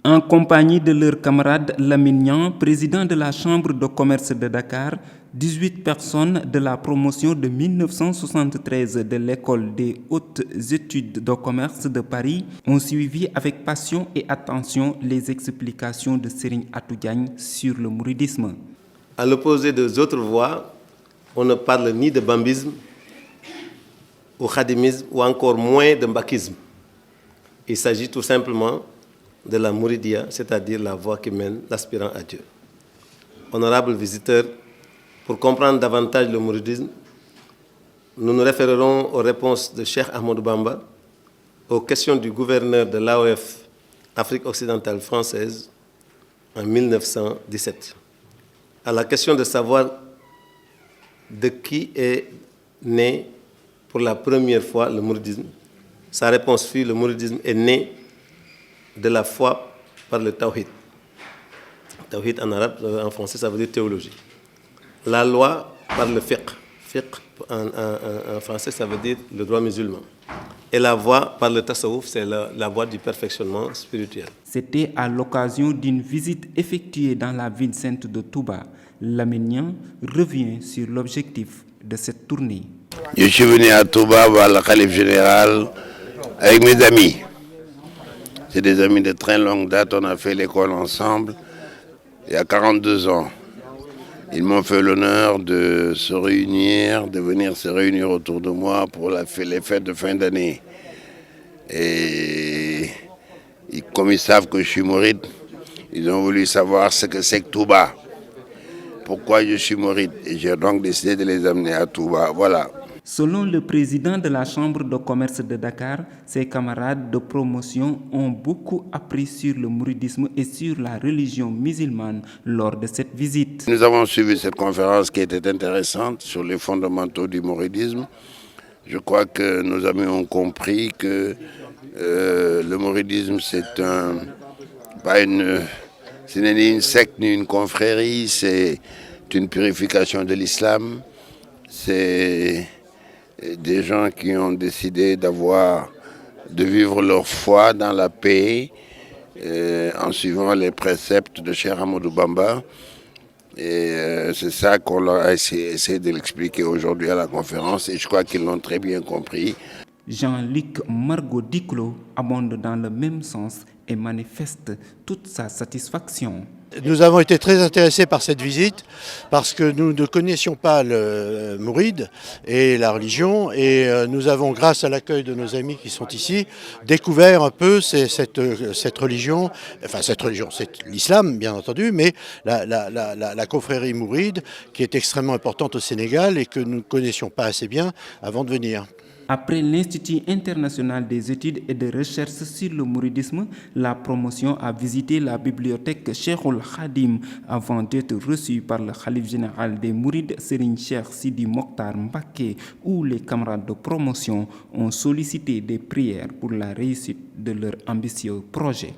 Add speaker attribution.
Speaker 1: En compagnie de leur camarade Lamine Niang, président de la Chambre de commerce de Dakar, 18 personnes de la promotion de 1973 de l'École des hautes études de commerce de Paris ont suivi avec passion et attention les explications de Serigne Atou Diagne sur le mouridisme.
Speaker 2: À l'opposé des autres voies, on ne parle ni de bambisme, ou khadimisme, ou encore moins de mbakisme. Il s'agit tout simplement de la mouridia, c'est-à-dire la voie qui mène l'aspirant à Dieu. Honorables visiteurs, pour comprendre davantage le mouridisme, nous nous référerons aux réponses de Cheikh Ahmadou Bamba aux questions du gouverneur de l'AOF Afrique occidentale française en 1917. À la question de savoir de qui est né pour la première fois le mouridisme, sa réponse fut: le mouridisme est né de la foi par le tawhid. Tawhid en arabe, en français, ça veut dire théologie. La loi par le fiqh. Fiqh en français, ça veut dire le droit musulman. Et la voie par le tasawwuf, c'est la voie du perfectionnement spirituel.
Speaker 1: C'était à l'occasion d'une visite effectuée dans la ville sainte de Touba. Lamine Niang revient sur l'objectif de cette tournée.
Speaker 3: Je suis venu à Touba voir le khalife général avec mes amis. C'est des amis de très longue date, on a fait l'école ensemble il y a 42 ans. Ils m'ont fait l'honneur de se réunir, de venir se réunir autour de moi pour les fêtes de fin d'année. Et comme ils savent que je suis mouride, ils ont voulu savoir ce que c'est que Touba. Pourquoi je suis mouride. Et j'ai donc décidé de les amener à Touba. Voilà.
Speaker 1: Selon le président de la Chambre de commerce de Dakar, ses camarades de promotion ont beaucoup appris sur le mouridisme et sur la religion musulmane lors de cette visite.
Speaker 3: Nous avons suivi cette conférence qui était intéressante sur les fondamentaux du mouridisme. Je crois que nos amis ont compris que le mouridisme, ce n'est ni une secte ni une confrérie, c'est une purification de l'islam. C'est des gens qui ont décidé de vivre leur foi dans la paix en suivant les préceptes de Cheikh Ahmadou Bamba. Et c'est ça qu'on leur a essayé de l'expliquer aujourd'hui à la conférence et je crois qu'ils l'ont très bien compris.
Speaker 1: Jean-Luc Margot Diclo abonde dans le même sens et manifeste toute sa satisfaction.
Speaker 4: Nous avons été très intéressés par cette visite parce que nous ne connaissions pas le mouride et la religion et nous avons, grâce à l'accueil de nos amis qui sont ici, découvert un peu cette religion, c'est l'islam bien entendu, mais la confrérie mouride qui est extrêmement importante au Sénégal et que nous ne connaissions pas assez bien avant de venir.
Speaker 1: Après l'Institut international des études et de recherche sur le mouridisme, la promotion a visité la bibliothèque Cheikhoul Khadim avant d'être reçue par le khalife général des Mourides, Serigne Cheikh Sidi Mokhtar Mbacké, où les camarades de promotion ont sollicité des prières pour la réussite de leur ambitieux projet.